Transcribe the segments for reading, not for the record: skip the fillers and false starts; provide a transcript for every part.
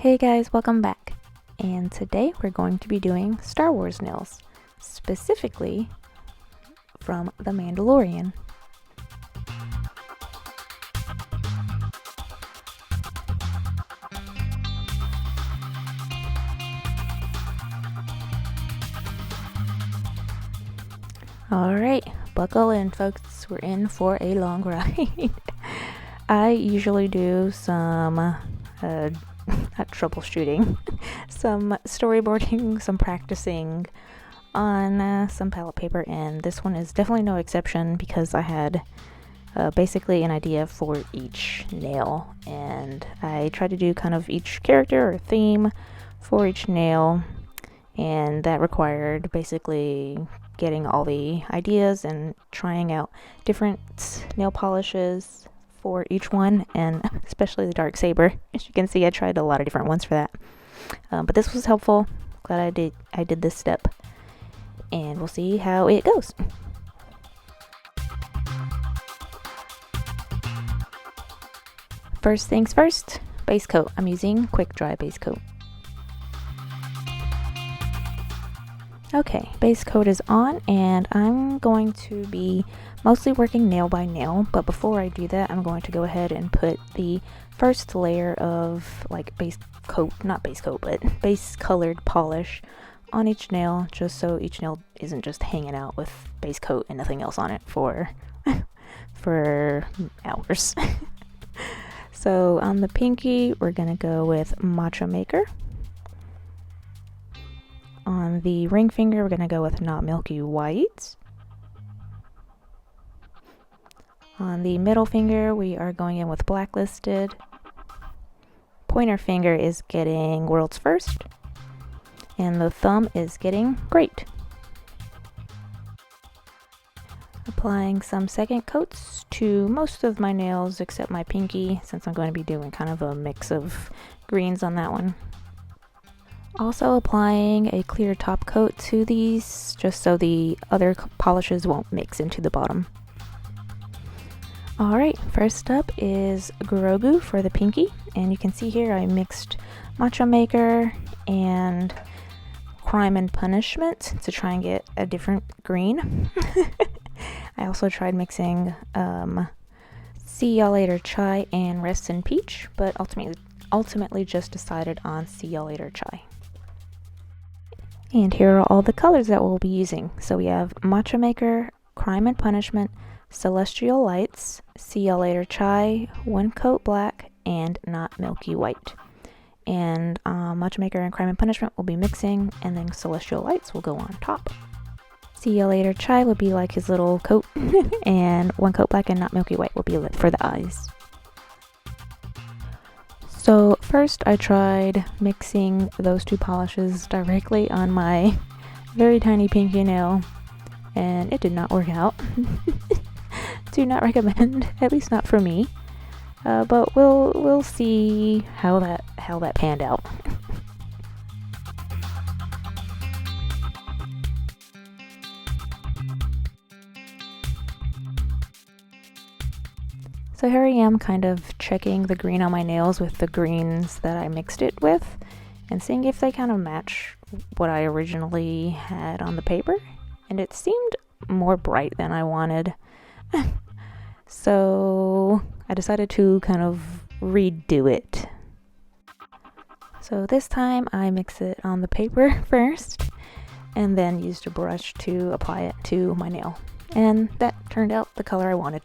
Hey guys, welcome back. And today we're going to be doing Star Wars nails, specifically from The Mandalorian. Alright, buckle in folks, we're in for a long ride. I usually do some not troubleshooting, some storyboarding, some practicing on some palette paper, and this one is definitely no exception because I had basically an idea for each nail, and I tried to do kind of each character or theme for each nail, and that required basically getting all the ideas and trying out different nail polishes for each one, and especially the Darksaber. As you can see, I tried a lot of different ones for that, but this was helpful. Glad I did this step, and we'll see how it goes. First things first, base coat. I'm using quick dry base coat. Okay, base coat is on, and I'm going to be mostly working nail by nail, but before I do that, I'm going to go ahead and put the first layer of like base colored polish on each nail, just so each nail isn't just hanging out with base coat and nothing else on it for hours. So on the pinky, we're gonna go with Matcha Maker. On the ring finger, we're going to go with Not Milky White. On the middle finger, we are going in with Blacklisted. Pointer finger is getting World's First. And the thumb is getting Greyt. Applying some second coats to most of my nails except my pinky, since I'm going to be doing kind of a mix of greens on that one. Also applying a clear top coat to these, just so the other polishes won't mix into the bottom. Alright, first up is Grogu for the pinky, and you can see here I mixed Matcha Maker and Crime and Punishment to try and get a different green. I also tried mixing See Ya Later Chai and Rest in Peach, but ultimately just decided on See Ya Later Chai. And here are all the colors that we'll be using. So we have Matcha Maker, Crime and Punishment, Celestial Lights, See Ya Later Chai, One Coat Black, and Not Milky White. And Matcha Maker and Crime and Punishment will be mixing, and then Celestial Lights will go on top. See Ya Later Chai will be like his little coat, and One Coat Black and Not Milky White will be for the eyes. So first I tried mixing those two polishes directly on my very tiny pinky nail, and it did not work out. Do not recommend, at least not for me. But we'll see how that panned out. So here I am kind of checking the green on my nails with the greens that I mixed it with and seeing if they kind of match what I originally had on the paper, and it seemed more bright than I wanted. So I decided to kind of redo it. So this time I mix it on the paper first and then used a brush to apply it to my nail, and that turned out the color I wanted.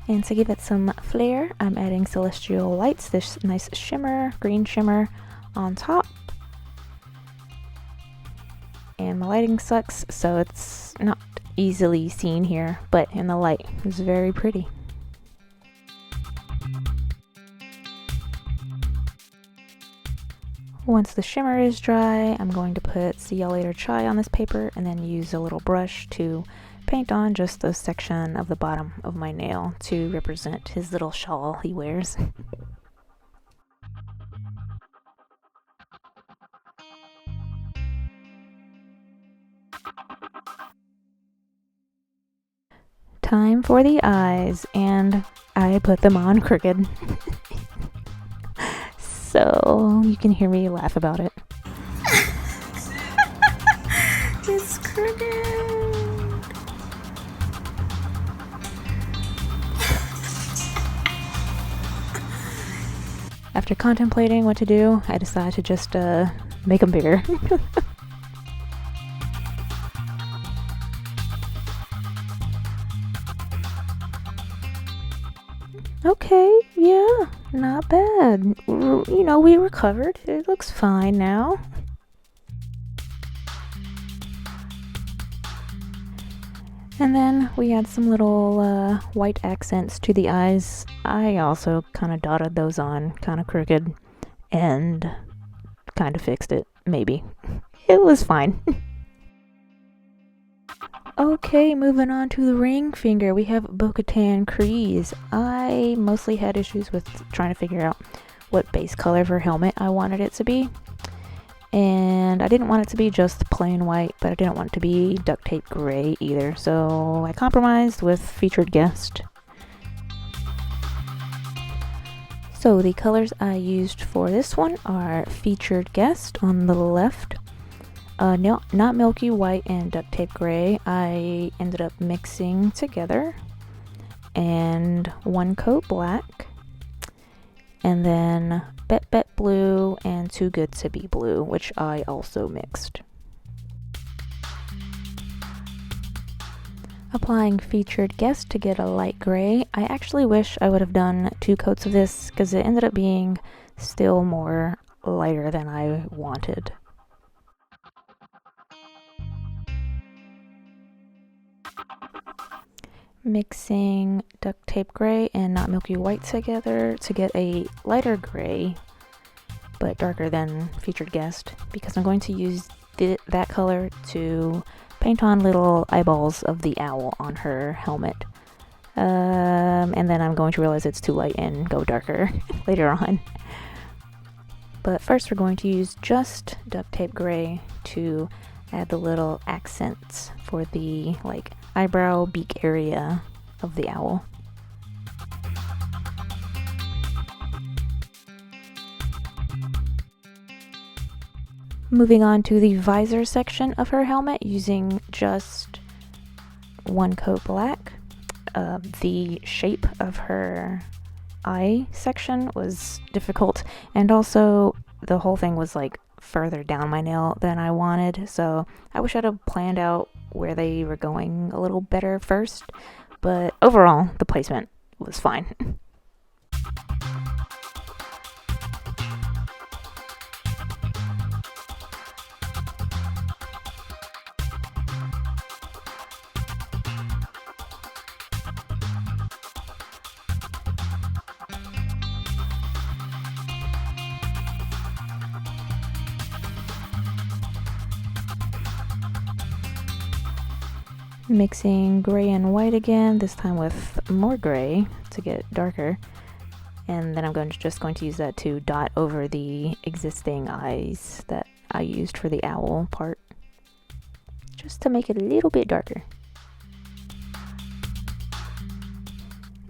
And to give it some flair, I'm adding Celestial Lights, this nice shimmer, green shimmer on top. And the lighting sucks, so it's not easily seen here, but in the light, it's very pretty. Once the shimmer is dry, I'm going to put See Ya Later Chai on this paper and then use a little brush to paint on just a section of the bottom of my nail to represent his little shawl he wears. Time for the eyes, and I put them on crooked. So you can hear me laugh about it. It's crooked. After contemplating what to do, I decided to just make them bigger. Okay, yeah, not bad. You know, we recovered. It looks fine now. And then we add some little white accents to the eyes. I also kind of dotted those on, kind of crooked, and kind of fixed it, maybe. It was fine. Okay, moving on to the ring finger, we have Bo-Katan Kryze. I mostly had issues with trying to figure out what base color of her helmet I wanted it to be. And I didn't want it to be just plain white, but I didn't want it to be duct tape gray either. So I compromised with featured guest. So the colors I used for this one are featured guest on the left. Not milky white and duct tape gray. I ended up mixing together, and one coat black, and then Bet blue and Too Good to Be blue, which I also mixed. Applying featured guest to get a light gray. I actually wish I would have done 2 coats of this because it ended up being still more lighter than I wanted. Mixing duct tape gray and not milky white together to get a lighter gray but darker than featured guest, because I'm going to use that color to paint on little eyeballs of the owl on her helmet, and then I'm going to realize it's too light and go darker later on. But first we're going to use just duct tape gray to add the little accents for the eyebrow beak area of the owl. Moving on to the visor section of her helmet, using just 1 coat black. The shape of her eye section was difficult, and also the whole thing was further down my nail than I wanted, so I wish I'd have planned out where they were going a little better first, but overall the placement was fine. Mixing gray and white again, this time with more gray to get darker, and then I'm just going to use that to dot over the existing eyes that I used for the owl part, just to make it a little bit darker.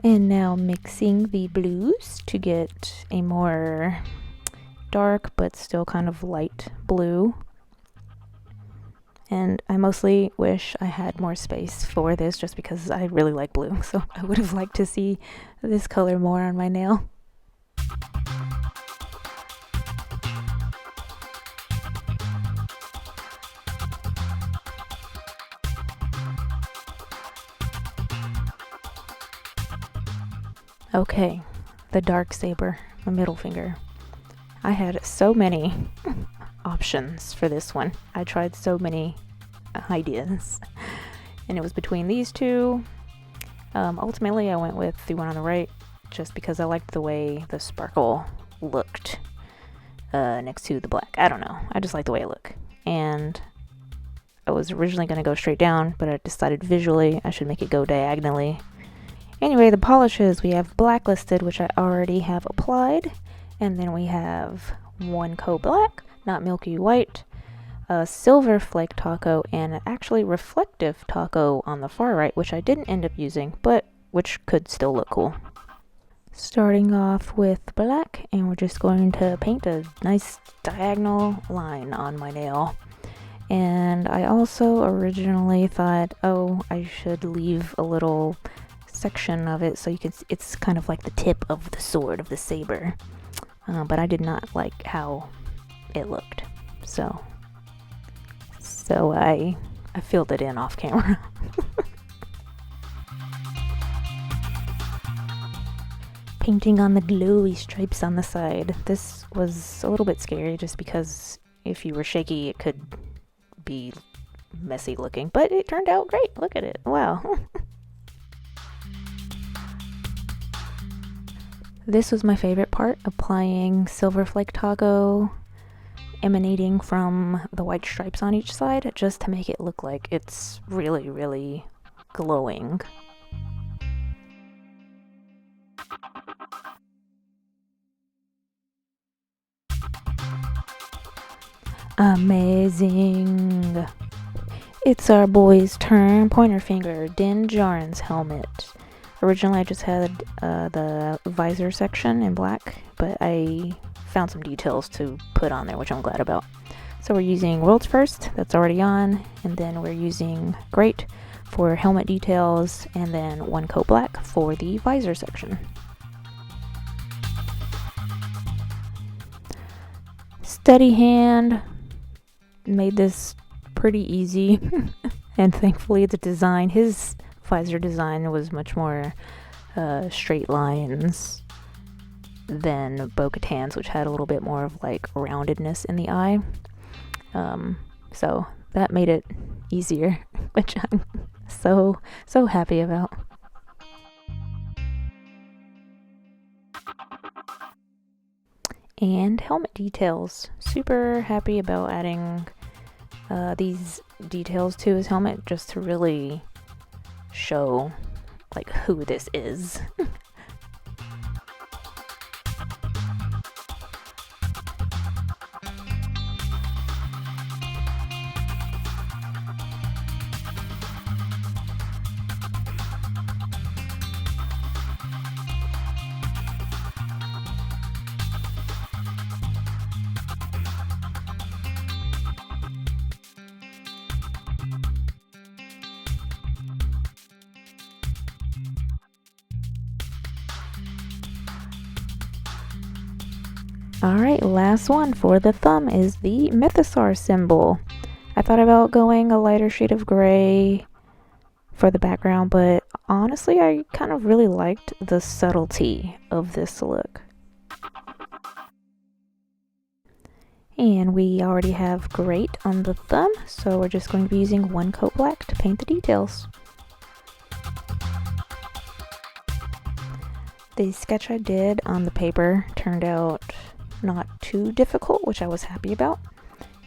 And now mixing the blues to get a more dark but still kind of light blue. And I mostly wish I had more space for this just because I really like blue, so I would have liked to see this color more on my nail. Okay, the Darksaber, my middle finger. I had so many options for this one. I tried so many ideas, and it was between these two. Ultimately I went with the one on the right just because I liked the way the sparkle looked next to the black. I don't know, I just like the way it looked, and I was originally going to go straight down, but I decided visually I should make it go diagonally. Anyway, the polishes, we have Blacklisted, which I already have applied, and then we have 1 coat black, not milky white, a silver flake taco and an actually reflective taco on the far right, which I didn't end up using, but which could still look cool. Starting off with black, and we're just going to paint a nice diagonal line on my nail. And I also originally thought, oh, I should leave a little section of it so you can, it's kind of like the tip of the sword, of the saber. But I did not like how it looked. So I filled it in off camera. Painting on the glowy stripes on the side. This was a little bit scary just because if you were shaky it could be messy looking, but it turned out great. Look at it. Wow. This was my favorite part, applying silver flake taco emanating from the white stripes on each side just to make it look like it's really, really glowing. Amazing. It's our boy's turn. Pointer finger, Djarin's helmet. Originally I just had the visor section in black, but I found some details to put on there, which I'm glad about. So we're using World's First, that's already on, and then we're using Greyt for helmet details, and then one coat black for the visor section. Steady hand. Made this pretty easy, and thankfully the design, his visor design was much more straight lines than Bo-Katan's, which had a little bit more of like roundedness in the eye. So that made it easier, which I'm so happy about. And helmet details. Super happy about adding these details to his helmet just to really show like who this is. Alright, last one for the thumb is the Mythosaur symbol. I thought about going a lighter shade of gray for the background, but honestly I kind of really liked the subtlety of this look. And we already have Greyt on the thumb, so we're just going to be using one coat black to paint the details. The sketch I did on the paper turned out not too difficult, which I was happy about,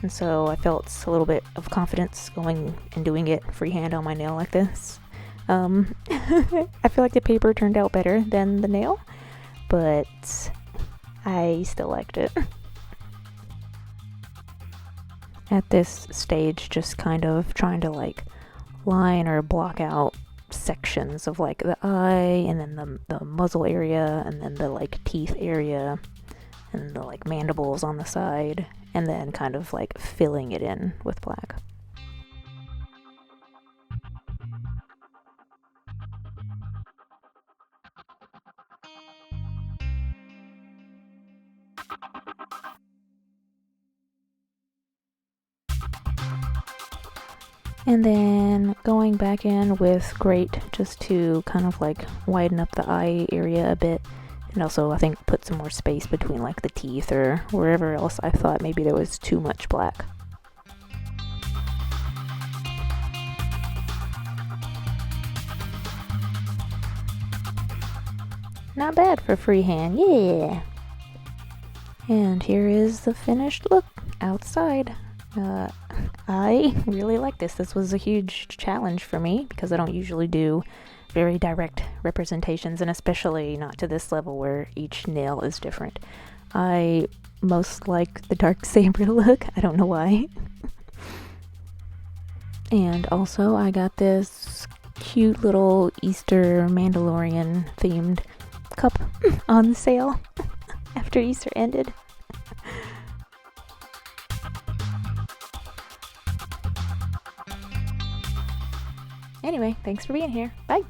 and so I felt a little bit of confidence going and doing it freehand on my nail like this. I feel like the paper turned out better than the nail, but I still liked it. At this stage, just kind of trying to like line or block out sections of like the eye, and then the muzzle area, and then the like teeth area, and the like mandibles on the side, and then kind of like filling it in with black. And then going back in with Greyt just to kind of like widen up the eye area a bit. And also I think put some more space between like the teeth or wherever else I thought maybe there was too much black. Not bad for freehand, yeah! And here is the finished look outside. I really like this. This was a huge challenge for me because I don't usually do very direct representations, and especially not to this level where each nail is different. I most like the Darksaber look. I don't know why. And also I got this cute little Easter Mandalorian themed cup on sale after Easter ended. Anyway, thanks for being here. Bye.